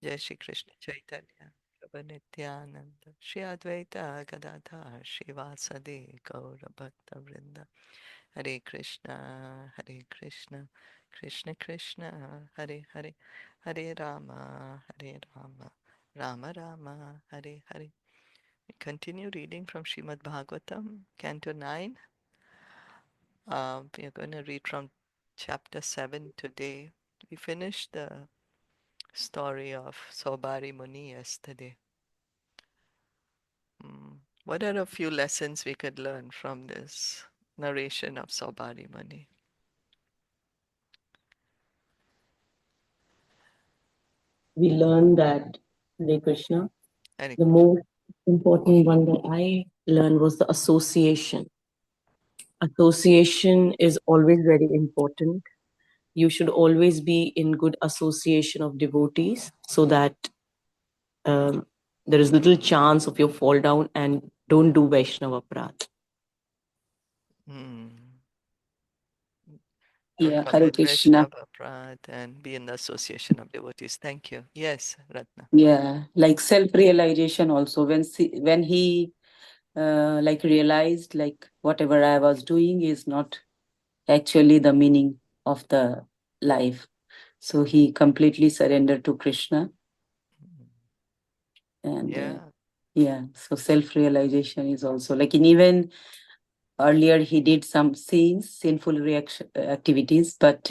Jai Shri Krishna Chaitanya Prabhu Nityananda Shri Advaita Gadadhar Shivasadi Gaura Bhakta Vrinda Hare Krishna Hare Krishna Krishna Krishna Hare Hare Hare Rama Hare Rama Rama Rama Hare Hare. We continue reading from Srimad Bhagavatam, Canto 9. We are going to read from chapter 7 today. We finished the story of Saubhari Muni yesterday. What are a few lessons we could learn from this narration of Saubhari Muni? We learn that, Hare Krishna, Hare the Krishna. most important one that I learned was the association. Association is always very important. You should always be in good association of devotees so that um, there is little chance of your fall down, and don't do Vaishnava Aparadh. Hmm. Don't Yeah, Hare commit Krishna. Vaishnava Prad and be in the association of devotees. Thank you. Yes, Ratna. Yeah, like self-realization also. When he like realized like whatever I was doing is not actually the meaning of the life. So he completely surrendered to Krishna. And Yeah. yeah, so self-realization is also like in even earlier he did some sinful activities, but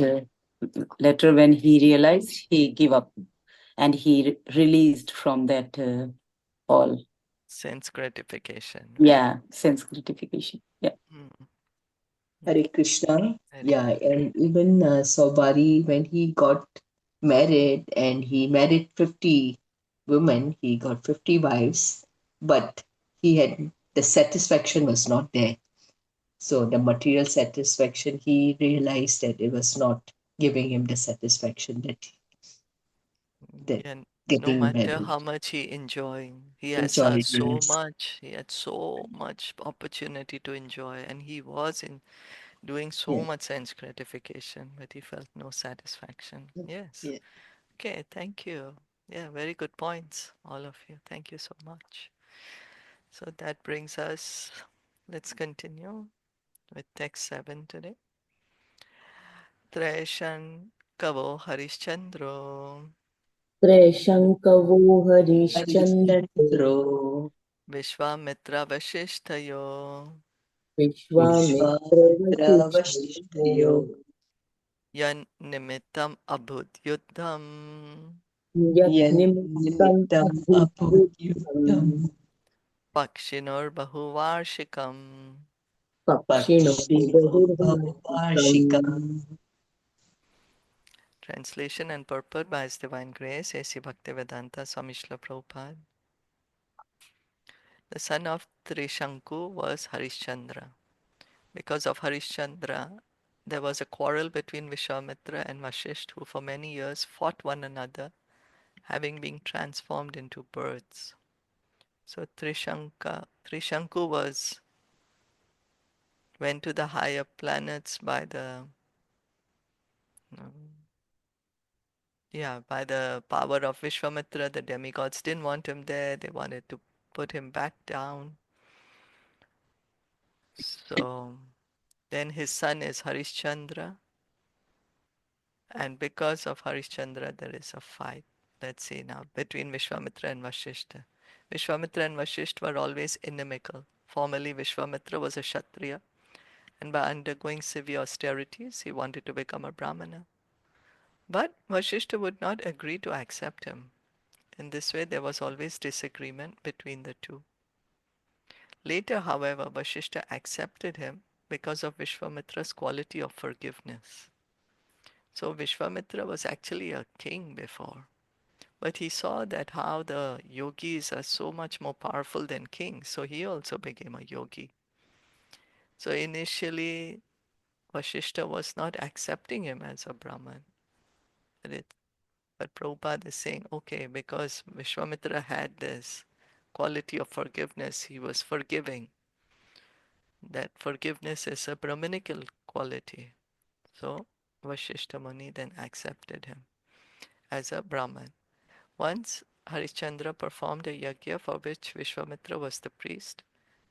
later when he realized, he gave up and he released from that all. Sense gratification, right? Yeah, sense gratification. Yeah. Mm. Hare Krishna. Hare Yeah, and even Saubhari, when he got married and he married 50 women, he got 50 wives, but he had the satisfaction was not there. So the material satisfaction, he realized that it was not giving him the satisfaction that And no getting matter married. how much he enjoying, he has Enjoy, so yes. much. He had so much opportunity to enjoy, and he was in doing so Yeah. much sense gratification, but he felt no satisfaction. Yes. Yeah. Okay, thank you. Yeah, very good points, all of you. Thank you so much. So that brings us, let's continue with text 7 today. Treshan Kavo Harishchandro Treshankavo Harishchandra Harishchandro Vishwamitra Vashishtayo Vishwamitra Vishwamitra Vasishthayo Vasishthayo Yan Nimittam Abhut Yuddham Yat Nimittam Yannimittam Abhudyutam Abhudyutam Pakshinor Bahuvarshikam. Pakshino Pakshino Bahurvantikam. Bhavarshikam. Translation and purport by His Divine Grace, A.C. Bhaktivedanta Swami Srila Prabhupada. The son of Trishanku was Harishchandra. Because of Harishchandra, there was a quarrel between Vishwamitra and Vashisht, who for many years fought one another, having been transformed into birds. So Trishanku went to the higher planets by the by the power of Vishwamitra. The demigods didn't want him there. They wanted to put him back down. So then his son is Harishchandra, and because of Harishchandra, there is a fight. Let's see now between Vishwamitra and Vashishta. Vishwamitra and Vashishta were always inimical. Formerly, Vishwamitra was a Kshatriya, and by undergoing severe austerities, he wanted to become a Brahmana. But Vashishta would not agree to accept him. In this way, there was always disagreement between the two. Later, however, Vashishta accepted him because of Vishwamitra's quality of forgiveness. So Vishwamitra was actually a king before, but he saw that how the yogis are so much more powerful than kings, so he also became a yogi. So initially, Vashishta was not accepting him as a Brahman. But, but Prabhupada is saying, okay, because Vishwamitra had this quality of forgiveness, he was forgiving. That forgiveness is a Brahminical quality. So Vashishta Muni then accepted him as a Brahman. Once Harishchandra performed a yajna for which Vishwamitra was the priest,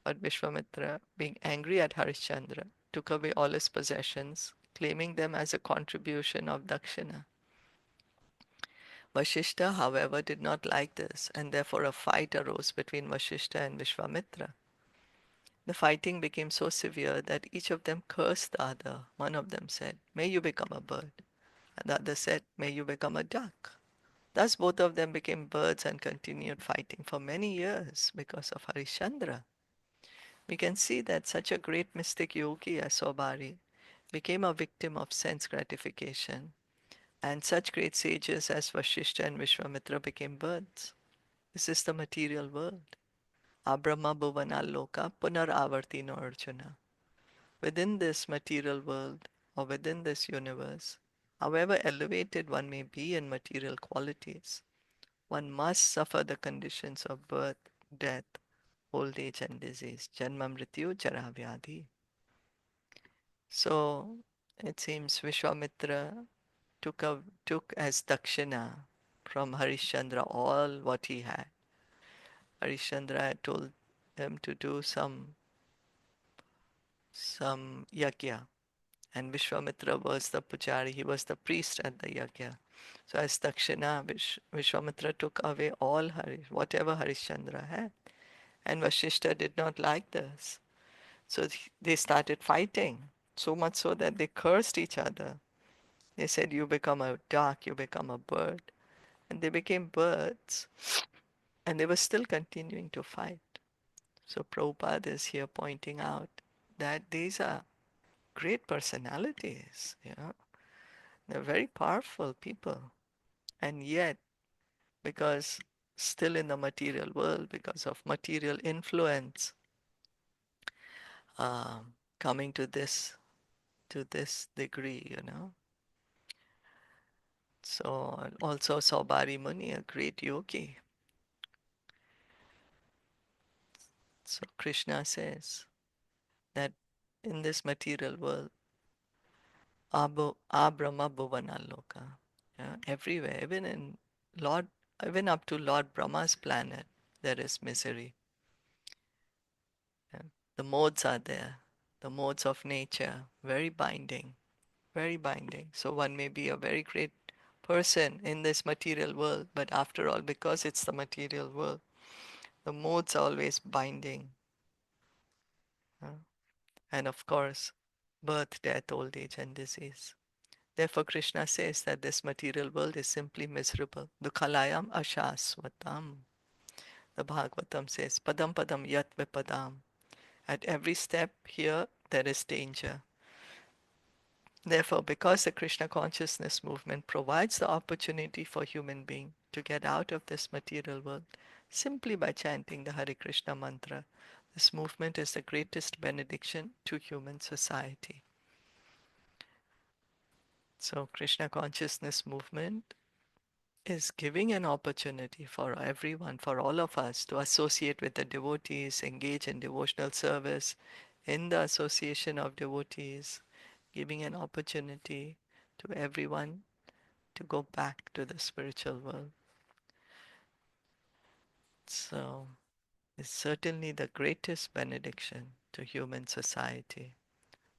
but Vishwamitra, being angry at Harishchandra, took away all his possessions, claiming them as a contribution of Dakshina. Vashishta, however, did not like this, and therefore a fight arose between Vashishta and Vishwamitra. The fighting became so severe that each of them cursed the other. One of them said, "May you become a bird." And the other said, "May you become a duck." Thus both of them became birds and continued fighting for many years because of Harishchandra. We can see that such a great mystic yogi as Saubhari became a victim of sense gratification, and such great sages as Vashishta and Vishwamitra became birds. This is the material world. Abrahma Bhuvana Loka Punar Avartino Arjuna. Within this material world or within this universe, however elevated one may be in material qualities, one must suffer the conditions of birth, death, old age and disease. Janma Mrityu Jara Vyadhi. So it seems Vishwamitra took as dakshina from Harishchandra all what he had. Harishchandra had told him to do some yajna, and Vishwamitra was the pujari, he was the priest at the yajna. So as dakshina, Vishwamitra took away all whatever Harishchandra had. And Vashishta did not like this. So they started fighting, so much so that they cursed each other. They said, "You become a duck, you become a bird." And they became birds, and they were still continuing to fight. So Prabhupada is here pointing out that these are great personalities, you know. They're very powerful people. And yet, because still in the material world, because of material influence, coming to this degree, you know. So also Saubhari Muni, a great yogi. So Krishna says that in this material world, Abrahma Bhuvana Loka, yeah, everywhere, even up to Lord Brahma's planet, there is misery. Yeah. The modes are there, the modes of nature, very binding, very binding. So one may be a very great person in this material world, but after all, because it's the material world, the modes are always binding. And of course, birth, death, old age, and disease. Therefore, Krishna says that this material world is simply miserable. Dukhalayam ashasvatam. The Bhagavatam says, Padam padam yat vipadam. At every step here, there is danger. Therefore, because the Krishna consciousness movement provides the opportunity for human being to get out of this material world simply by chanting the Hare Krishna mantra, this movement is the greatest benediction to human society. So Krishna consciousness movement is giving an opportunity for everyone, for all of us to associate with the devotees, engage in devotional service in the association of devotees, giving an opportunity to everyone to go back to the spiritual world. So it's certainly the greatest benediction to human society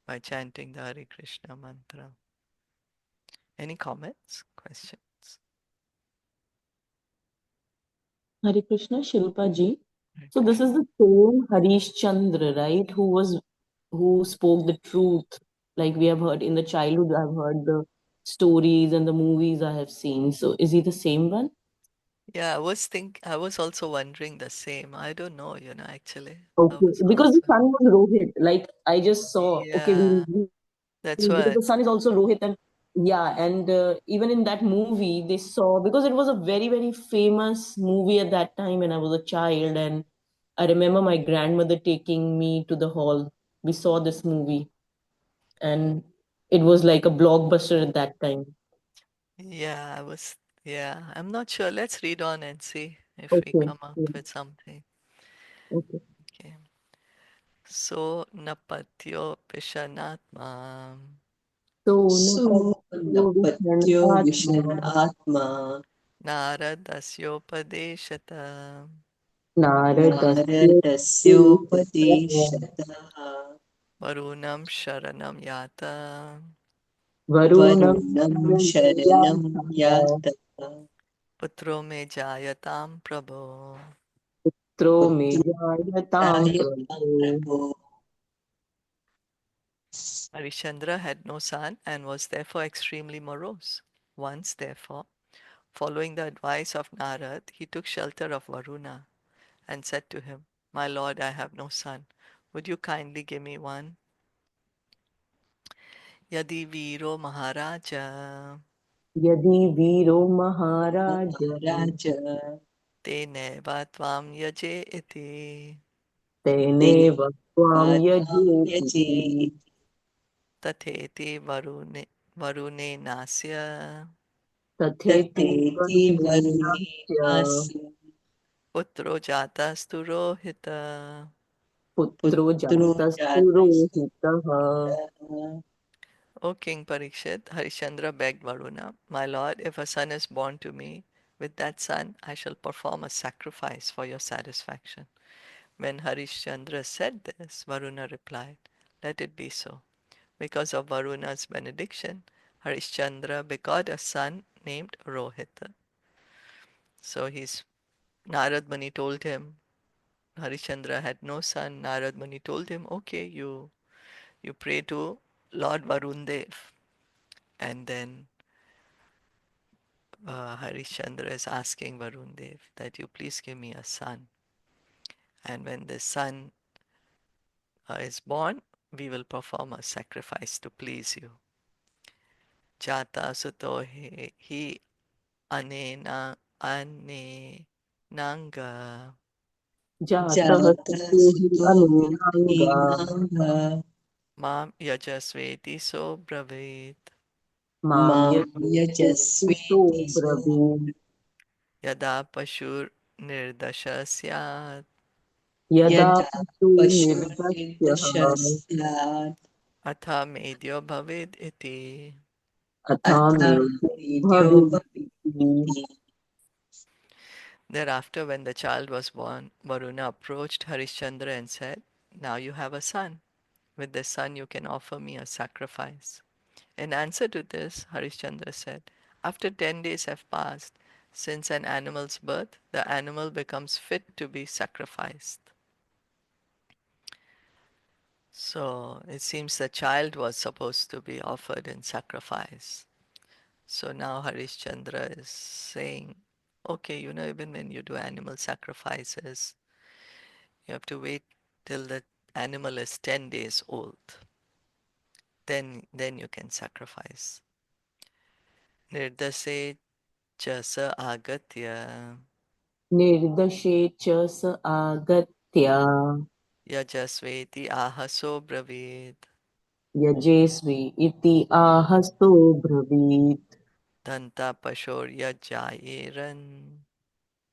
by chanting the Hare Krishna mantra. Any comments, questions? Hare Krishna, Shilpa ji. Hare So this Krishna. is the same Harish Chandra, right? Who spoke the truth. Like we have heard in the childhood, I've heard the stories and the movies I have seen. So is he the same one? Yeah, I was also wondering the same. I don't know, actually. I Okay, was because the also, son was Rohit. Like I just saw. Okay, yeah, that's because what, the son is also Rohit, and yeah, and even in that movie, they saw because it was a very famous movie at that time when I was a child, and I remember my grandmother taking me to the hall. We saw this movie, and it was like a blockbuster at that time. yeah, yeah, I'm not sure. Let's read on and see if we Okay, come up yeah, with something. okay. Okay. So, napatyo pishanatma So, So Napatyo Napatyo Vishnatma Vishan Atma नारदस्योपदेशत नारदस्य नारदस्योपदेशतः वरुणं शरणं यात वरुणं वरुणं शरणं शरणं यातः पुत्रो मे जायतां प्रभो. पुत्रो मे जायतां पुत्रदायकां प्रभो। प्रभो. Harishchandra had no son and was therefore extremely morose. Once, therefore, following the advice of Narad, he took shelter of Varuna and said to him, "My lord, I have no son. Would you kindly give me one? Yadi Viro Maharaja यदि वीरो महाराज महाराज Teneva Tvam Yaje Iti तेनेव त्वां तेनैवात्मां यजेति यजेत् Tatheti Varune Nasya तथेति तथेति वरुणेनास्य वरुणेनास्य Putro Jatastu Rohita." पुत्रो पुत्रो जातस्तु जातस्तु रोहितः। पितः। O King Parikshit, Harishchandra begged Varuna, "My lord, if a son is born to me, with that son I shall perform a sacrifice for your satisfaction." When Harishchandra said this, Varuna replied, "Let it be so." Because of Varuna's benediction, Harishchandra begot a son named Rohita. So Narad Muni told him, Harishchandra had no son. Narad Muni told him, "Okay, you pray to Lord Varun Dev." And then Harishchandra is asking Varun Dev that you please give me a son. And when this son is born, we will perform a sacrifice to please you. Jata suto hi anena ane nanga जातः जातः सुतो हि सुतो अनेनाङ्गा हीनाङ्गः mam yajasveti so bravit मां मां यजस्वी सुतो यजस्वेति ब्रवीम् yada pashur nirdasha syat यदा यदा पशु निर्दस्यः पशुर्निर्दशः स्यात् atha medyo bhavid iti. अथा अथ मे मेद्यो भविष्यति। भविष्यति। Thereafter, when the child was born, Varuna approached Harishchandra and said, "Now you have a son. With this son you can offer me a sacrifice." In answer to this, Harishchandra said, "After 10 days have passed since an animal's birth, the animal becomes fit to be sacrificed." So it seems the child was supposed to be offered in sacrifice. So now Harishchandra is saying, okay, even when you do animal sacrifices, you have to wait till the animal is 10 days old. Then you can sacrifice. Nirdase chasa agatya निर्दशे च स आगत्य yajasveti ahaso bravid यजेस्वी इति आहस्तो ब्रवीत्। danta pashor yajayeran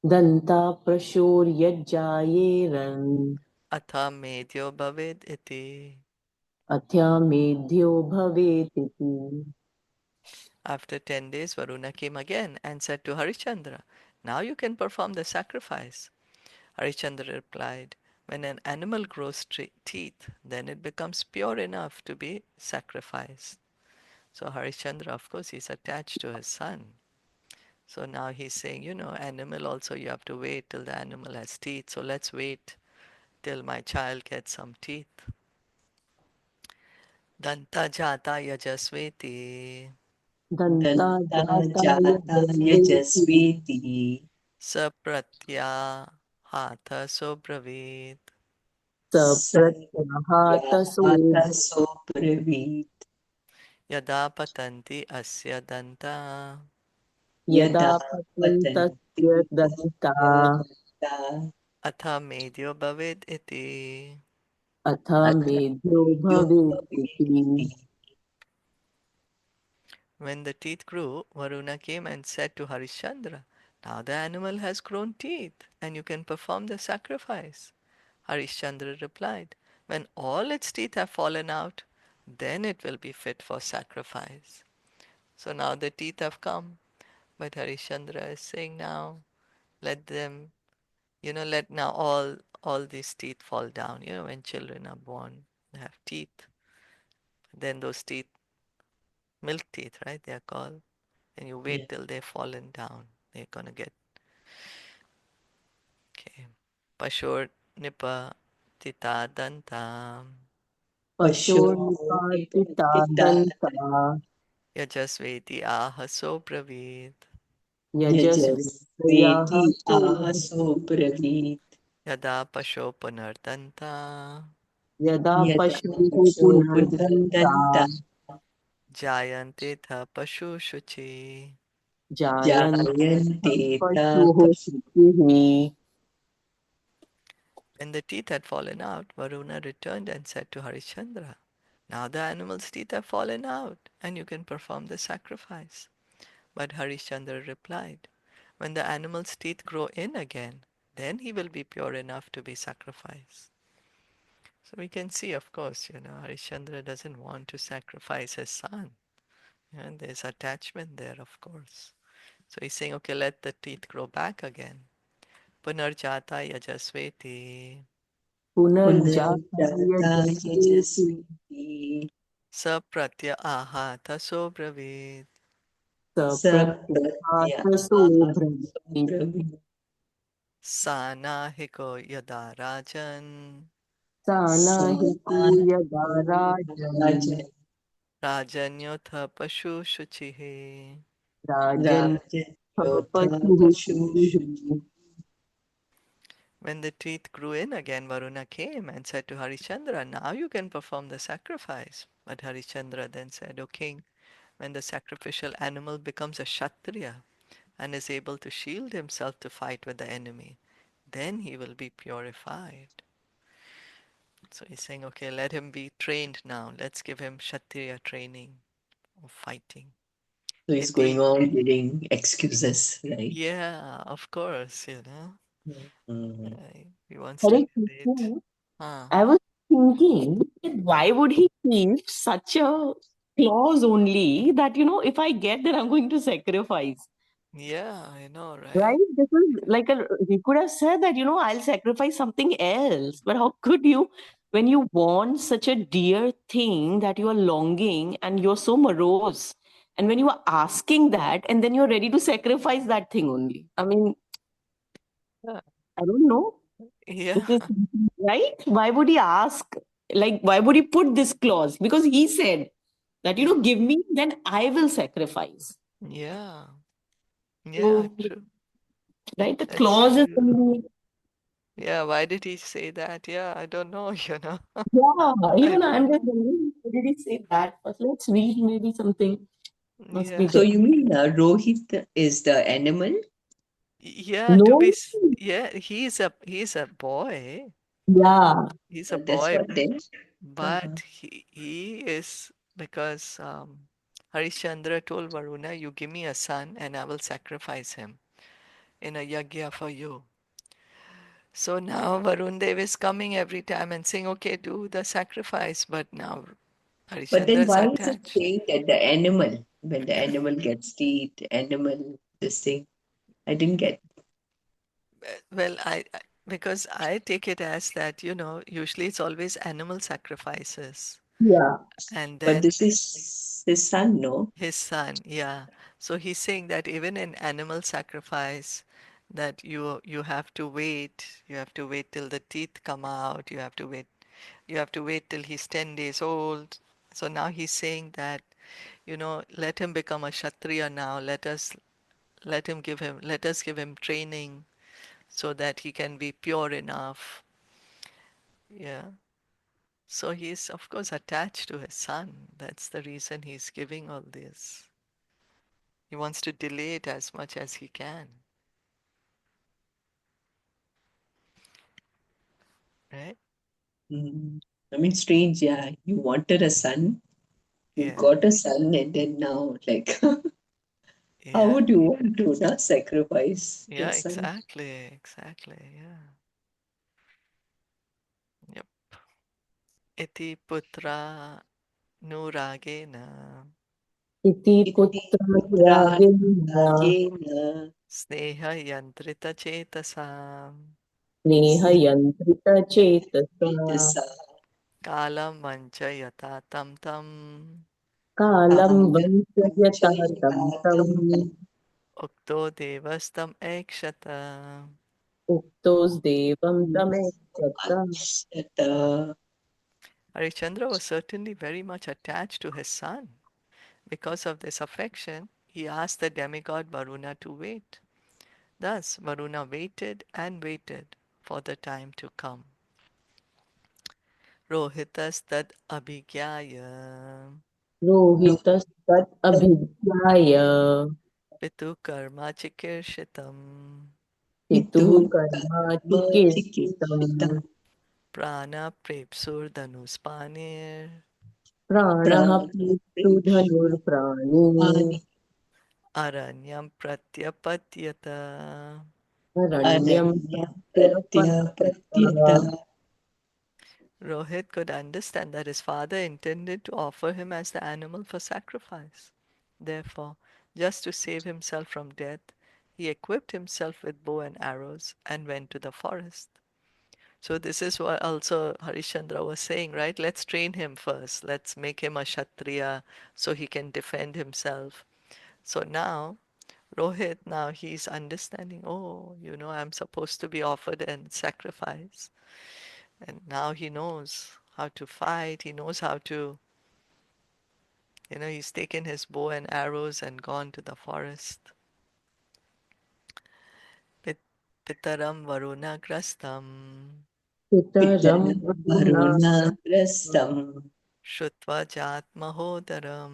दन्ता प्रशोर्यज्जायेरन् atha medyo bhavid iti. अथ्यामेध्यो भवेतिति। After 10 days, Varuna came again and said to Harishchandra, "Now you can perform the sacrifice." Harishchandra replied, "When an animal grows teeth, then it becomes pure enough to be sacrificed." So Harishchandra, of course, he's attached to his son. So now he's saying, animal also you have to wait till the animal has teeth. So let's wait till my child gets some teeth. Danta jata yajasveti दन्ता दन्ता जाता जाता यजस्वेति यजस्वेति sapratya hatha sobravit. स प्रत्यहातसो सत्याहातसो ब्रवीत् Yada patanti asya danta यदा यदा पतन्ति पतन्तस्य दन्ता तस्य Dutta atha medyo bhavid iti. अथ अथ मेध्यो यो भवेदिति। भवेदिति। When the teeth grew, Varuna came and said to Harishchandra, "Now the animal has grown teeth and you can perform the sacrifice." Harishchandra replied, "When all its teeth have fallen out, then it will be fit for sacrifice." So now the teeth have come. But Harishchandra is saying now, let them, let now all these teeth fall down. When children are born, they have teeth. Then those teeth, milk teeth, right? They are called. And you Yeah. wait till they've fallen down. They're gonna get okay. Pashur nipa tita danta Pashuripatitadanta yajasveti ahaso bravid Yajasveti yajasvyahaso ahaso bravit. yada pasho punardanta yada Yada pashuhu pasho punardanta punardanta jayante tha pashu shuchi. jayante jayante pashuhu tata. shuchihi. When the teeth had fallen out, Varuna returned and said to Harishchandra, now the animal's teeth have fallen out, and you can perform the sacrifice. But Harishchandra replied, when the animal's teeth grow in again, then he will be pure enough to be sacrificed. So we can see, of course, Harishchandra doesn't want to sacrifice his son. And there's attachment there, of course. So he's saying, okay, let the teeth grow back again. Punarjata yajasveti Punarjata Punarjata yajasveti yajasveti sapratya ahata sobravit sapratya sapratyahata sobhrati ahaso sanahiko yada rajan sanahiku yada rajan bravit. rajanyotha pashu shuchihe. rajan Rajanyotha pashuhu Pashushu. shuchihi. When the teeth grew in again, Varuna came and said to Harishchandra, now you can perform the sacrifice. But Harishchandra then said, O king, when the sacrificial animal becomes a Kshatriya and is able to shield himself to fight with the enemy, then he will be purified. So he's saying, okay, let him be trained now. Let's give him Kshatriya training of fighting. So he's Iti, going on giving excuses, right? yeah, of course, Mhm. he wants to Hare relate. Krishna, Huh. I was thinking, that why would he keep such a clause only that, if I get, then I'm going to sacrifice? Yeah, I know, Right? right? Because like he could have said that, I'll sacrifice something else. But how could you, when you want such a dear thing that you are longing and you're so morose, and when you are asking that, and then you're ready to sacrifice that thing only? I mean, Yeah. I don't know. Yeah, This is right. Why would he ask? Like, why would he put this clause? Because he said that, give me, then I will sacrifice. yeah, yeah, So, true. right, the That's clause is true. only. Yeah, why did he say that? Yeah, I don't know, Yeah, I even don't I'm just know. wondering, why did he say that? But let's read, maybe something must be Yeah. So there. you mean Rohit is the animal? Yeah, No, yeah, he's a boy. yeah, He's a That's boy, what then. Uh-huh. but he is because Harishchandra told Varuna, you give me a son and I will sacrifice him in a yagya for you. So now Varun Dev is coming every time and saying, okay, do the sacrifice. But now But Harishchandra then is why is it attached. saying that the animal, when the animal gets teeth, animal, this thing? I didn't get. Well, because I take it as that, usually it's always animal sacrifices. yeah. And But then this is his son, no? his son, yeah. So he's saying that even in animal sacrifice, that you have to wait. You have to wait till the teeth come out. You have to wait. You have to wait till he's 10 days old. So now he's saying that, let him become a Kshatriya now. Let us give him training so that he can be pure enough. Yeah. So he's, of course, attached to his son. That's the reason he's giving all this. He wants to delay it as much as he can, right? Mm. I mean, strange, yeah. You wanted a son, you Yeah, got a son, and then now, like, how yeah, would you want to not sacrifice your yeah, son? exactly, yeah. Yep. Iti putra nuragena इति इति पुत्रानुरागेण पुत्रानुरागेण स्नेहयन्त्रितचेतसाम् स्नेहयन्त्रितचेतसा स्नेहितसा कालं वञ्चयता तं तं कालं कालं वञ्चयता तं वञ्चयितार्थं तम् उक्तो देवस्तं ऐक्षत. उक्तोऽस्देवं तमेक्षत. अक्षत. Harishchandra was certainly very much attached to his son. Because of this affection, he asked the demigod Varuna to wait. Thus, Varuna waited and waited for the time to come. Rohitas abhigyaya रोहितस्तत् अभिज्ञाय pitu karma chikirshitam पितुः पितुः कर्माचिकीर्षितम् कर्मचिकीर्षितम् prana prepsurdanuspanir प्राणः Preetu धनुर्प्राणो प्राणप्रक्षालनानि aranyam pratyapatiyata. अरण्यं अरण्यं प्रत्यपद्यत. प्रत्यपद्यत. Rohit could understand that his father intended to offer him as the animal for sacrifice. Therefore, just to save himself from death, he equipped himself with bow and arrows and went to the forest. So this is what also Harishchandra was saying, right? Let's train him first. Let's make him a Kshatriya so he can defend himself. So now, Rohit, now he's understanding, oh, I'm supposed to be offered and sacrifice. And now he knows how to fight. He knows how to, he's taken his bow and arrows and gone to the forest. Pitaram Varuna Grastam पितरं पितरं Varuna वरुणाग्रस्तम् Shrutva Jat Mahodaram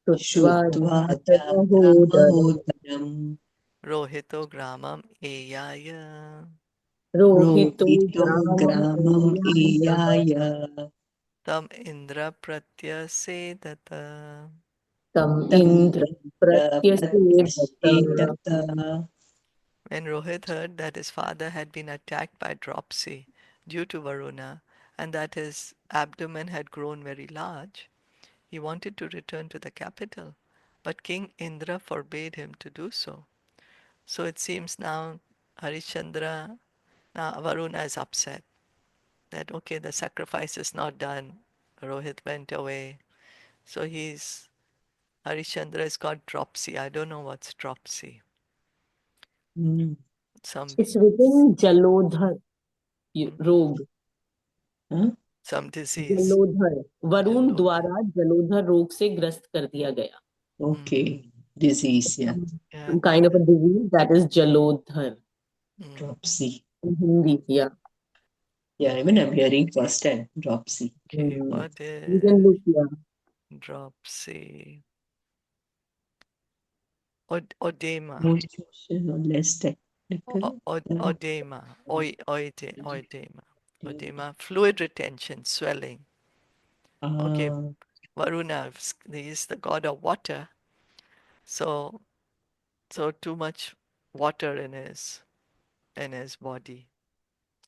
श्रुत्वा श्रुत्वा जातमहोदरम् जातमहोदरम् Rohito Gramam Eyaya रोहितो रोहितो ग्रामम् ग्राममेयाय एयाय Tam Indra Pratyasedata. तम् Indra तमिन्द्र प्रत्यसेदत. प्रत्यषेदत. When Rohit heard that his father had been attacked by dropsy due to Varuna and that his abdomen had grown very large, he wanted to return to the capital, but King Indra forbade him to do so. So it seems now Harishchandra, now Varuna is upset that, okay, the sacrifice is not done. Rohit went away. So Harishchandra has got dropsy. I don't know what's dropsy. Hmm. Some It's written Jalodhar रोग. Huh? some disease. जलोधर Varun Jalodhar. द्वारा जलोधर रोग से ग्रस्त कर दिया गया. Okay. Disease, yeah. Yeah. Some kind of a disease that is Jalodhar Mm. Dropsy. in Hindi. Yeah. Yeah, even I'm hearing first time. Dropsy. Okay, Hmm. what You is can look here. dropsy? Odema. More social or less technical. Yeah. Odema. Oidema. Odema. Fluid retention, swelling. Okay, Uh, Varuna, he is the god of water. So too much water in his body.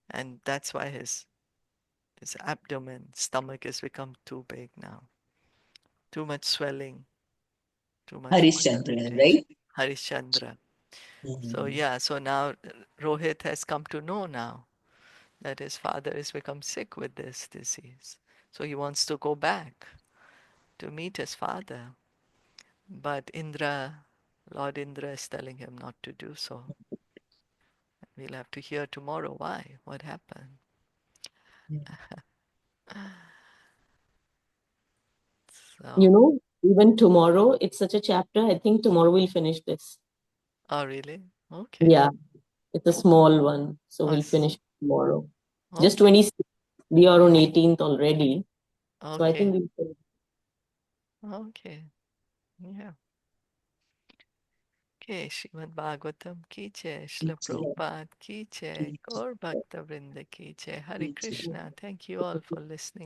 And that's why his abdomen, stomach has become too big now. Too much swelling, too much water Harishchandra, retention. right? Harishchandra. So Mhm. yeah, so now Rohit has come to know now that his father has become sick with this disease. So he wants to go back to meet his father. But Lord Indra is telling him not to do so. We'll have to hear tomorrow why, what happened. Yeah. You So, know, even tomorrow, it's such a chapter. I think tomorrow we'll finish this. oh really? Okay. Yeah, it's a small one. So Oh, we'll finish tomorrow. Just okay. 26. We are on 18th already. So I think Okay. we'll finish. Okay. Yeah. Okay. Srimad Bhagavatam ki jai, Srila Teacher, Prabhupada ki jai, teacher, Gaur Bhakta Vrinda ki jai. Hare teacher. Krishna. Thank you all for listening.